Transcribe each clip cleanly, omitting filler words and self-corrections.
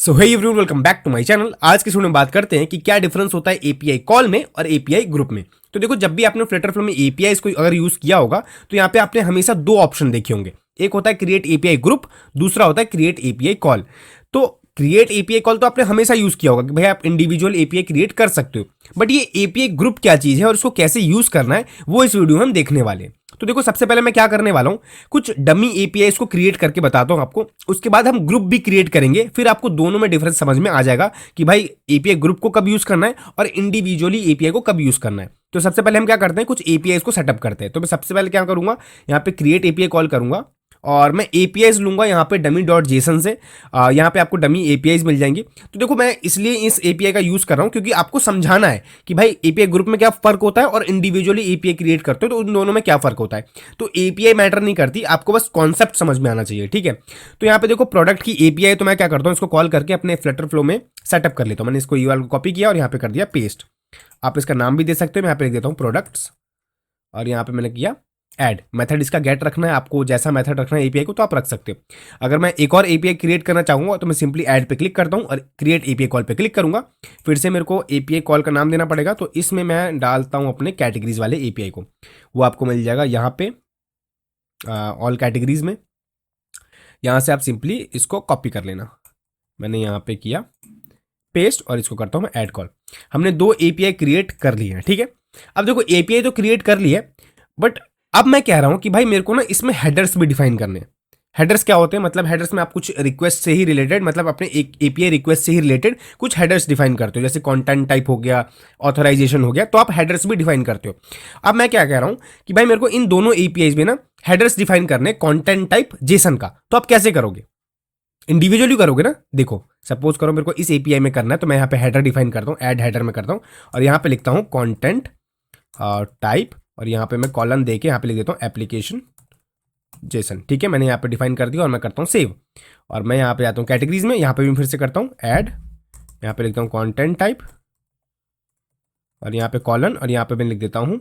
So hey everyone, welcome back to my channel. आज के video में बात करते हैं कि क्या डिफरेंस होता है एपीआई कॉल में और एपीआई ग्रुप में। तो देखो, जब भी आपने फ्लटर फ्लो में एपीआई को अगर यूज किया होगा तो यहाँ पे आपने हमेशा दो ऑप्शन देखे होंगे। एक होता है क्रिएट एपीआई ग्रुप, दूसरा होता है क्रिएट एपीआई कॉल। तो क्रिएट एपीआई कॉल तो आपने हमेशा यूज किया होगा कि भाई आप इंडिविजुअल एपीआई क्रिएट कर सकते हो, बट ये एपीआई ग्रुप क्या चीज है और इसको कैसे यूज करना है वो इस वीडियो में हम देखने वाले हैं। तो देखो, सबसे पहले मैं क्या करने वाला हूं, कुछ डमी एपीआई को क्रिएट करके बताता हूं आपको। उसके बाद हम ग्रुप भी क्रिएट करेंगे, फिर आपको दोनों में डिफरेंस समझ में आ जाएगा कि भाई एपीआई ग्रुप को कब यूज करना है और इंडिविजुअली एपीआई को कब यूज करना है। तो सबसे पहले हम क्या करते हैं, कुछ एपीआई को सेटअप करते हैं। तो मैं सबसे पहले क्या करूंगा, यहाँ पे क्रिएट एपीआई कॉल करूंगा और मैं एपीआईज लूंगा यहाँ पे डमी डॉट जेसन से। यहाँ पे आपको डमी एपीआईज मिल जाएंगी। तो देखो, मैं इसलिए इस एपीआई का यूज कर रहा हूँ क्योंकि आपको समझाना है कि भाई एपीआई ग्रुप में क्या फर्क होता है और इंडिविजुअली एपीआई क्रिएट करते हो तो उन दोनों में क्या फर्क होता है। तो एपीआई मैटर नहीं करती, आपको बस कॉन्सेप्ट समझ में आना चाहिए, ठीक है। तो यहाँ पे देखो, प्रोडक्ट की एपीआई तो मैं क्या करता हूँ, इसको कॉल करके अपने फ्लटर फ्लो में सेटअप कर लेता हूँ। मैंने इसको यूआरएल को कॉपी किया और यहाँ पे कर दिया पेस्ट। आप इसका नाम भी दे सकते हो, मैं यहाँ पे लिख देता हूँ प्रोडक्ट्स और यहाँ पे मैंने किया ऐड। मेथड इसका गेट रखना है, आपको जैसा मेथड रखना है एपीआई को तो आप रख सकते हो। अगर मैं एक और एपीआई क्रिएट करना चाहूंगा तो मैं सिंपली ऐड पे क्लिक करता हूं और क्रिएट एपीआई कॉल पे क्लिक करूंगा। फिर से मेरे को एपीआई कॉल का नाम देना पड़ेगा, तो इसमें मैं डालता हूं अपने कैटेगरीज वाले एपीआई को। वो आपको मिल जाएगा यहाँ पे ऑल कैटेगरीज में। यहाँ से आप सिंपली इसको कॉपी कर लेना। मैंने यहाँ पे किया पेस्ट और इसको करता हूँ मैं ऐड कॉल। हमने दो एपीआई क्रिएट कर लिए हैं, ठीक है। अब देखो, एपीआई तो क्रिएट कर ली है, बट अब मैं कह रहा हूं कि भाई मेरे को ना इसमें हेडर्स भी डिफाइन करने हैं। हेडर्स क्या होते हैं, मतलब हेडर्स में आप कुछ रिक्वेस्ट से ही रिलेटेड, मतलब अपने एक एपीआई रिक्वेस्ट से ही रिलेटेड कुछ हेडर्स डिफाइन करते हो, जैसे कंटेंट टाइप हो गया, ऑथराइजेशन हो गया, तो आप हेडर्स भी डिफाइन करते हो। अब मैं क्या कह रहा हूं कि भाई मेरे को इन दोनों एपीआई में ना हेडर्स डिफाइन करने, कंटेंट टाइप जेसन का। तो आप कैसे करोगे, इंडिविजुअली करोगे ना। देखो, सपोज करो मेरे को इस एपीआई में करना है, तो मैं यहाँ पे हेडर डिफाइन करता हूँ, ऐड हेडर में करता हूँ और यहाँ पे लिखता हूँ कंटेंट टाइप और यहाँ पे मैं कॉलन देके यहाँ पे लिख देता हूँ एप्लीकेशन जेसन, ठीक है। मैंने यहाँ पे डिफाइन कर दिया और मैं करता हूँ सेव। और मैं यहाँ पे आता हूँ कैटेगरीज में, यहाँ पे भी फिर से करता हूँ ऐड, यहाँ पे लिखता हूँ कंटेंट टाइप और यहाँ पे कॉलन और यहाँ पे मैं लिख देता हूँ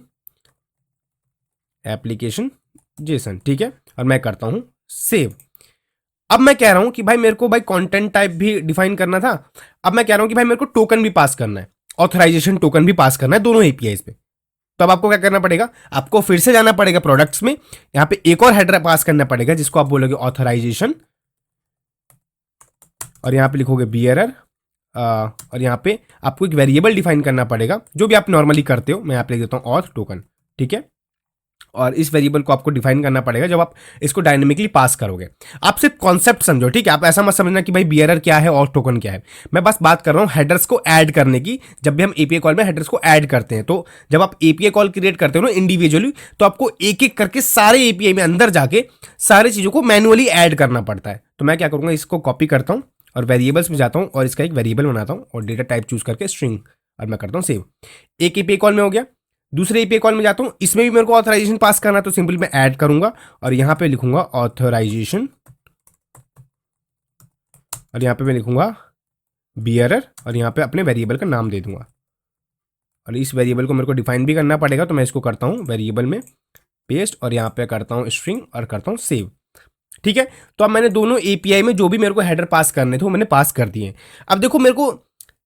एप्लीकेशन जेसन, ठीक है। और मैं करता हूँ सेव। अब मैं कह रहा हूँ कि भाई मेरे को भाई कंटेंट टाइप भी डिफाइन करना था। अब मैं कह रहा हूँ कि भाई मेरे को टोकन भी पास करना है, ऑथराइजेशन टोकन भी पास करना है दोनों एपीआईज पे। तो अब आपको क्या करना पड़ेगा, आपको फिर से जाना पड़ेगा प्रोडक्ट्स में, यहां पे एक और हेडर पास करना पड़ेगा जिसको आप बोलोगे ऑथराइजेशन और यहां पे लिखोगे बियरर और यहां पे आपको एक वेरिएबल डिफाइन करना पड़ेगा जो भी आप नॉर्मली करते हो। मैं यहां पे लिख देता हूं ऑथ टोकन, ठीक है। और इस वेरिएबल को आपको डिफाइन करना पड़ेगा जब आप इसको डायनेमिकली पास करोगे। आप सिर्फ कॉन्सेप्ट समझो, ठीक है। आप ऐसा मत समझना कि भाई बियरर क्या है और टोकन क्या है। मैं बस बात कर रहा हूँ हेडर्स को ऐड करने की। जब भी हम एपीआई कॉल में हेडर्स को ऐड करते हैं, तो जब आप एपीआई कॉल क्रिएट करते हो ना इंडिविजुअली, तो आपको एक एक करके सारे एपीआई में अंदर जाके सारी चीजों को मैनुअली ऐड करना पड़ता है। तो मैं क्या करूंगा, इसको कॉपी करता हूँ और वेरिएबल्स में जाता हूँ और इसका एक वेरिएबल बनाता हूँ और डेटा टाइप चूज करके स्ट्रिंग, और मैं करता हूँ सेव। एक एपीआई कॉल में हो गया। दूसरे एपीआई कॉल में जाता हूं, इसमें भी मेरे को ऑथराइजेशन पास करना है, तो सिंपल मैं ऐड करूंगा और यहां पे लिखूंगा ऑथराइजेशन और यहां पे मैं लिखूंगा बियरर और यहां पे अपने वेरिएबल का नाम दे दूंगा। और इस वेरिएबल को मेरे को डिफाइन भी करना पड़ेगा, तो मैं इसको करता हूं वेरिएबल में पेस्ट और यहां पे करता हूं स्ट्रिंग और करता हूं सेव, ठीक है। तो अब मैंने दोनों एपीआई में जो भी मेरे को हेडर पास करने थे वो मैंने पास कर दिए। अब देखो, मेरे को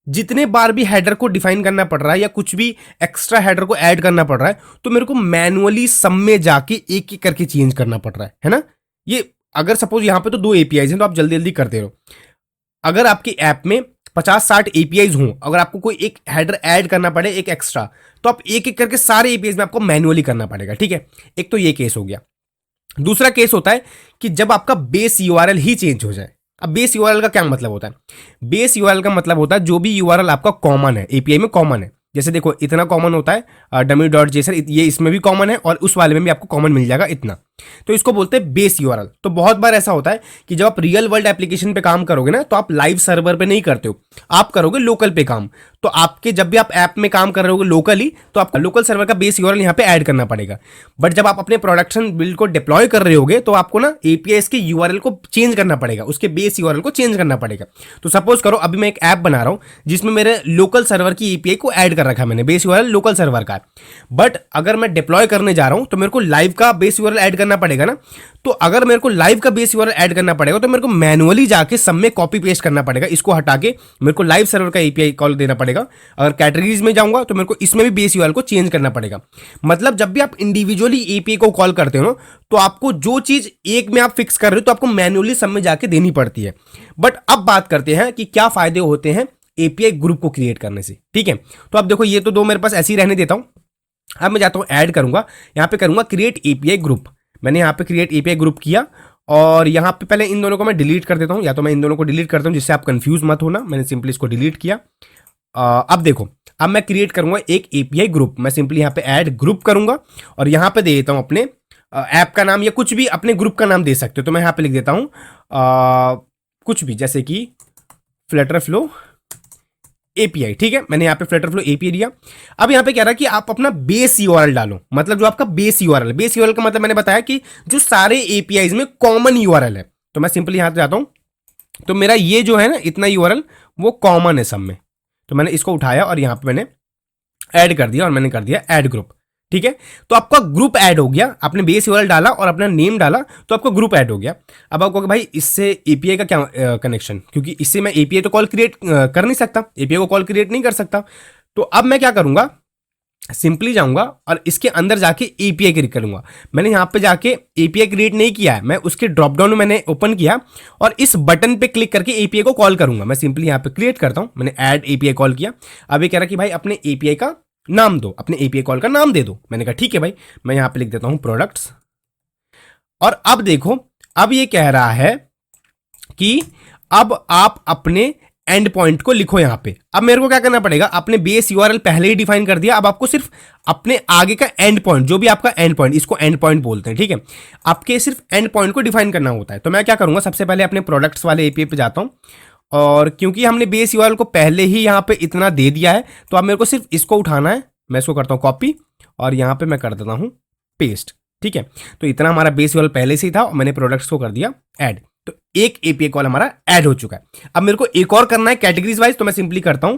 जितने बार भी हेडर को डिफाइन करना पड़ रहा है या कुछ भी एक्स्ट्रा हेडर को ऐड करना पड़ रहा है, तो मेरे को मैनुअली सब में जाके एक एक करके चेंज करना पड़ रहा है ना। ये अगर सपोज यहां पे तो दो एपीआईज हैं तो आप जल्दी जल्दी करते रहो। अगर आपकी ऐप में 50-60 एपीआईज हों, अगर आपको कोई एक हेडर ऐड करना पड़े एक एक्स्ट्रा, तो आप एक एक करके सारे एपीआईज में आपको मैनुअली करना पड़ेगा, ठीक है। एक तो ये केस हो गया। दूसरा केस होता है कि जब आपका बेस यूआरएल ही चेंज हो जाए। अब बेस यूआरएल का क्या मतलब होता है, बेस यूआरएल का मतलब होता है जो भी यूआरएल आपका कॉमन है, एपीआई में कॉमन है। जैसे देखो, इतना कॉमन होता है डमी डॉट जेसन, ये इसमें भी कॉमन है और उस वाले में भी आपको कॉमन मिल जाएगा इतना। तो इसको बोलते हैं बेस यूआरएल। तो बहुत बार ऐसा होता है कि जब आप रियल वर्ल्ड एप्लीकेशन पे काम करोगे ना, तो आप लाइव सर्वर पे नहीं करते हो, आप करोगे लोकल पे काम। तो आपके जब भी आप ऐप में काम कर रहे होगे लोकली, तो आपका लोकल सर्वर का बेस यूआरएल यहाँ पे ऐड करना पड़ेगा। बट जब आप अपने प्रोडक्शन बिल्ड को डिप्लॉय कर रहे होगे, तो आपको ना एपीआईज के यूआरएल को चेंज करना पड़ेगा, उसके बेस यूआरएल को चेंज करना पड़ेगा। तो सपोज करो अभी मैं एक ऐप बना रहा हूं जिसमें मेरे लोकल सर्वर की एपीआई को ऐड कर रखा है मैंने, बेस यूआरएल लोकल सर्वर का है। बट अगर मैं डिप्लॉय करने जा रहा हूं तो मेरे को लाइव का बेस यूआरएल ऐड करना करना पड़ेगा ना, तो अगर मेरे को लाइव का बेस यूआरएल ऐड करना पड़ेगा तो मेरे को मैनुअली जाके सब में कॉपी पेस्ट करना पड़ेगा, इसको हटा के मेरे को लाइव सर्वर का एपीआई कॉल देना पड़ेगा। अगर कैटेगरीज में जाऊंगा तो मेरे को इसमें भी बेस यूआरएल को चेंज करना पड़ेगा। मतलब जब भी आप इंडिविजुअली एपीआई को कॉल करते हो तो आपको जो चीज एक में आप फिक्स कर रहे हो तो आपको मैनुअली सब में जाके देनी पड़ती है। बट अब बात करते हैं कि क्या फायदे होते हैं एपीआई ग्रुप को क्रिएट करने से। ठीक है, तो अब देखो ये तो दो मेरे पास ऐसे ही रहने देता हूं। अब मैं जाता हूं ऐड करूंगा, यहां पे करूंगा क्रिएट एपीआई ग्रुप। मैंने यहां पे क्रिएट एपीआई ग्रुप किया और यहां पे पहले इन दोनों को मैं डिलीट कर देता हूं, या तो मैं इन दोनों को डिलीट करता हूं जिससे आप कंफ्यूज मत होना। मैंने सिंपली इसको डिलीट किया। अब देखो, अब मैं क्रिएट करूंगा एक एपीआई ग्रुप। मैं सिंपली यहां पे ऐड ग्रुप करूंगा और यहां पे दे देता हूं अपने ऐप का नाम, या कुछ भी अपने ग्रुप का नाम दे सकते हो। तो मैं यहां पे लिख देता हूं कुछ भी, जैसे कि फ्लटर फ्लो एपीआई। ठीक है, मैंने यहाँ पे फ्लटर फ्लो एपीआई दिया। अब यहाँ पे कह रहा है कि आप अपना बेस यूआरएल डालो, मतलब जो आपका बेस यूआरएल का मतलब मैंने बताया कि जो सारे एपीआईज में कॉमन यूआरएल है। तो मैं सिंपली यहाँ पे जाता हूँ, तो मेरा ये जो है ना इतना यूआरएल वो कॉमन है सब में। तो मैंने इसको उठाया और यहाँ पे मैंने ऐड कर दिया और मैंने कर दिया ऐड ग्रुप। ठीक है, तो आपका ग्रुप ऐड हो गया। आपने बेस यूआरएल डाला और अपना नेम डाला तो आपका ग्रुप ऐड हो गया। अब आपको भाई इससे एपीआई का क्या कनेक्शन, क्योंकि इससे मैं एपीआई तो कॉल क्रिएट कर नहीं सकता, एपीआई को कॉल क्रिएट नहीं कर सकता। तो अब मैं क्या करूंगा, सिंपली जाऊंगा और इसके अंदर जाके एपीआई क्रिएट करूंगा। मैंने यहां पे जाके एपीआई क्रिएट नहीं किया है, मैं उसके ड्रॉप डाउन में मैंने ओपन किया और इस बटन पे क्लिक करके एपीआई को कॉल करूंगा। मैं सिंपली यहां पे क्रिएट करता हूं, मैंने ऐड एपीआई कॉल किया। अब ये कह रहा कि भाई अपने एपीआई का नाम दो, अपने एपीआई कॉल का नाम दे दो। मैंने कहा ठीक है भाई, मैं यहां पे लिख देता हूं प्रोडक्ट्स। और अब देखो, अब ये कह रहा है कि अब आप अपने एंड पॉइंट को लिखो यहां पे। अब मेरे को क्या करना पड़ेगा, अपने बेस यूआरएल पहले ही डिफाइन कर दिया, अब आपको सिर्फ अपने आगे का एंड पॉइंट, जो भी आपका एंड पॉइंट, इसको एंड पॉइंट बोलते हैं। ठीक है, आपके सिर्फ एंड पॉइंट को डिफाइन करना होता है। तो मैं क्या करूंगा, सबसे पहले अपने प्रोडक्ट्स वाले एपीआई पे जाता हूं और क्योंकि हमने बेस यूआरएल को पहले ही यहां पे इतना दे दिया है तो अब मेरे को सिर्फ इसको उठाना है। मैं इसको करता हूं कॉपी और यहां पे मैं कर देता हूं पेस्ट। ठीक है, तो इतना हमारा बेस यूआरएल पहले से ही था और मैंने प्रोडक्ट्स को कर दिया ऐड। तो एक एपीआई कॉल हमारा ऐड हो चुका है। अब मेरे को एक और करना है कैटेगरीज वाइज, तो मैं सिंपली करता हूं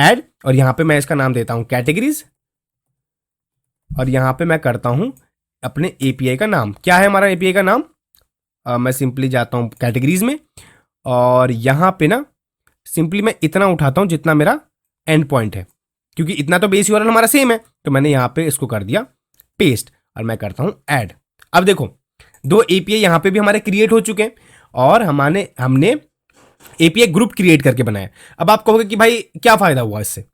ऐड और यहां पे मैं इसका नाम देता हूं कैटेगरीज और यहां पे मैं करता हूं अपने एपीआई का नाम। क्या है हमारा एपीआई का नाम, मैं सिंपली जाता हूं कैटेगरीज में और यहां पे ना सिंपली मैं इतना उठाता हूं जितना मेरा एंड पॉइंट है, क्योंकि इतना तो बेस यूआरएल हमारा सेम है। तो मैंने यहां पे इसको कर दिया पेस्ट और मैं करता हूं ऐड। अब देखो, दो एपीआई यहां पे भी हमारे क्रिएट हो चुके हैं और हमने एपीआई ग्रुप क्रिएट करके बनाया। अब आप कहोगे कि भाई क्या फायदा हुआ इससे,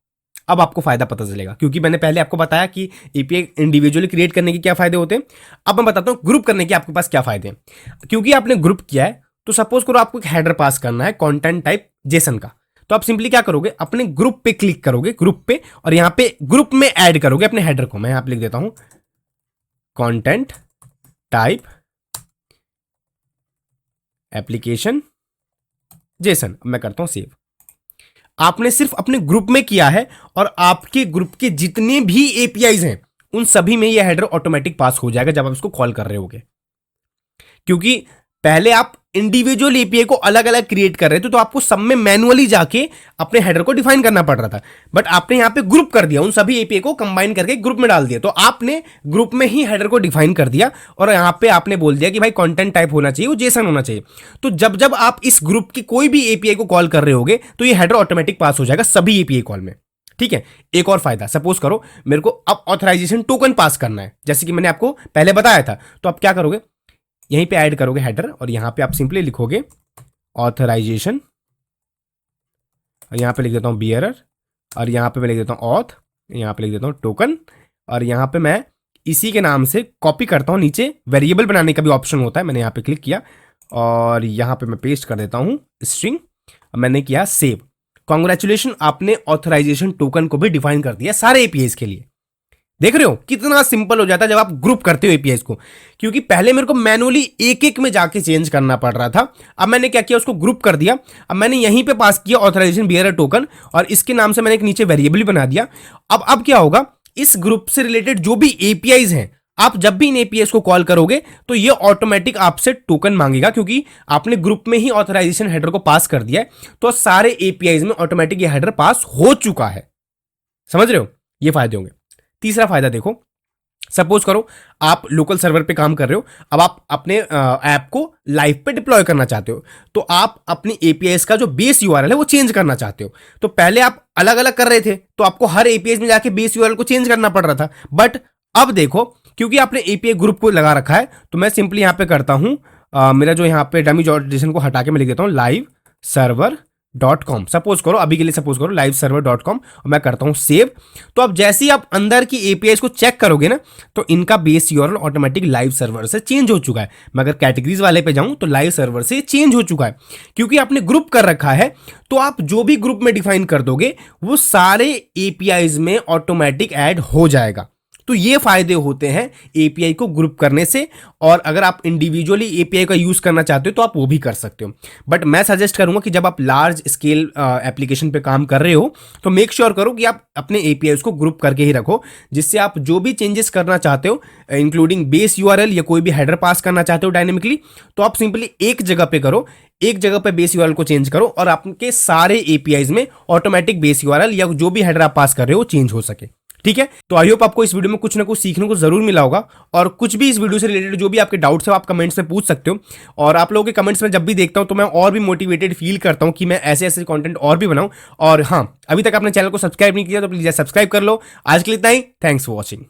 अब आपको फायदा पता चलेगा, क्योंकि मैंने पहले आपको बताया कि एपीआई इंडिविजुअली क्रिएट करने के क्या फायदे होते हैं। अब मैं बताता हूं ग्रुप करने के आपके पास क्या फायदे हैं। क्योंकि आपने ग्रुप किया है तो सपोज करो आपको एक हेडर पास करना है कंटेंट टाइप जेसन का, तो आप सिंपली क्या करोगे, अपने ग्रुप पे क्लिक करोगे, ग्रुप पे, और यहां पे ग्रुप में ऐड करोगे अपने हेडर को। मैं यहां पे लिख देता हूं कंटेंट टाइप एप्लीकेशन जेसन। मैं करता हूं सेव। आपने सिर्फ अपने ग्रुप में किया है और आपके ग्रुप के जितने भी एपीआईज हैं उन सभी में यह हेडर ऑटोमेटिक पास हो जाएगा जब आप इसको कॉल कर रहे होगे। क्योंकि पहले आप इंडिविजुअल एपीआई को अलग अलग क्रिएट कर रहे थे तो आपको सब में मैनुअली जाके अपने हेडर को डिफाइन करना पड़ रहा था, बट आपने यहां पे ग्रुप कर दिया, उन सभी एपीआई को कंबाइन करके ग्रुप में डाल दिया। तो आपने ग्रुप में ही हेडर को डिफाइन कर दिया और यहां पे आपने बोल दिया कि भाई कंटेंट टाइप होना चाहिए, वो जेसन होना चाहिए। तो जब जब आप इस ग्रुप की कोई भी एपीआई को कॉल कर रहे होगे तो ये हेडर ऑटोमेटिक पास हो जाएगा सभी एपीआई कॉल में। ठीक है, एक और फायदा, सपोज करो मेरे को अब ऑथराइजेशन टोकन पास करना है, जैसे कि मैंने आपको पहले बताया था। तो आप क्या करोगे, यहीं पे ऐड करोगे हेडर और यहां पे आप सिंपली लिखोगे ऑथराइजेशन और यहां पे लिख देता हूं बियरर और यहां पे मैं लिख देता हूं ऑथ, यहां पे लिख देता हूं टोकन और यहां पे मैं इसी के नाम से कॉपी करता हूं। नीचे वेरिएबल बनाने का भी ऑप्शन होता है, मैंने यहां पे क्लिक किया और यहां पे मैं पेस्ट कर देता हूं स्ट्रिंग, मैंने किया सेव। कॉन्ग्रेचुलेशन, आपने ऑथराइजेशन टोकन को भी डिफाइन कर दिया सारे एपीआईज के लिए। देख रहे हो कितना सिंपल हो जाता है जब आप ग्रुप करते हो एपीआईज को, क्योंकि पहले मेरे को मैनुअली एक एक में जाके चेंज करना पड़ रहा था। अब मैंने क्या किया, उसको ग्रुप कर दिया। अब मैंने यहीं पे पास किया ऑथराइजेशन बियरर टोकन और इसके नाम से मैंने एक नीचे वेरिएबल भी बना दिया। अब क्या होगा, इस ग्रुप से रिलेटेड जो भी एपीआईज हैं, आप जब भी इन एपीआईज को कॉल करोगे तो ये ऑटोमेटिक आपसे टोकन मांगेगा, क्योंकि आपने ग्रुप में ही ऑथराइजेशन हेडर को पास कर दिया है। तो सारे एपीआईज में ऑटोमेटिक ये हेडर पास हो चुका है। समझ रहे हो, ये फायदे होंगे। तीसरा फायदा देखो, सपोज करो आप लोकल सर्वर पे काम कर रहे हो, अब आप अपने ऐप को लाइव पे डिप्लॉय करना चाहते हो, तो आप अपनी एपीआई का जो बेस यूआरएल है वो चेंज करना चाहते हो। तो पहले आप अलग अलग कर रहे थे, तो आपको हर एपीआई में जाके बेस यूआरएल को चेंज करना पड़ रहा था। बट अब देखो, क्योंकि आपने एपीआई ग्रुप को लगा रखा है, तो मैं सिंपली यहां पे करता हूं, मेरा जो यहाँ पे डमी जॉर्डेशन को हटा के मैं लिख देता हूँ liveserver.com। सपोज करो, अभी के लिए सपोज करो liveserver.com, और मैं करता हूं सेव। तो अब जैसे ही आप अंदर की एपीआई को चेक करोगे ना, तो इनका base URL automatic live server से चेंज हो चुका है। मैं अगर कैटेगरीज वाले पे जाऊं तो लाइव सर्वर से चेंज हो चुका है, क्योंकि आपने ग्रुप कर रखा है। तो आप जो भी ग्रुप में डिफाइन कर दोगे वो सारे एपीआईज में ऑटोमेटिक ऐड हो जाएगा। तो ये फायदे होते हैं एपीआई को ग्रुप करने से। और अगर आप इंडिविजुअली एपीआई का यूज करना चाहते हो तो आप वो भी कर सकते हो। बट मैं सजेस्ट करूंगा कि जब आप लार्ज स्केल एप्लीकेशन पे काम कर रहे हो, तो मेक श्योर करो कि आप अपने एपीआई को ग्रुप करके ही रखो, जिससे आप जो भी चेंजेस करना चाहते हो, इंक्लूडिंग बेस यूआरएल या कोई भी हेडर पास करना चाहते हो डायनेमिकली, तो आप सिंपली एक जगह पे करो, एक जगह पे बेस यूआरएल को चेंज करो, और आपके सारे एपीआईज में ऑटोमेटिक बेस यूआरएल या जो भी हेडर आप पास कर रहे हो चेंज हो सके। ठीक है, तो आई होप आपको इस वीडियो में कुछ ना कुछ सीखने को जरूर मिला होगा। और कुछ भी इस वीडियो से रिलेटेड जो भी आपके डाउट्स है आप कमेंट्स में पूछ सकते हो। और आप लोगों के कमेंट्स में जब भी देखता हूं तो मैं और भी मोटिवेटेड फील करता हूं कि मैं ऐसे ऐसे कंटेंट और भी बनाऊं। और हाँ, अभी तक आपने चैनल को सब्सक्राइब नहीं किया तो प्लीज सब्सक्राइब कर लो। आज के लिए इतना ही, थैंक्स फॉर वॉचिंग।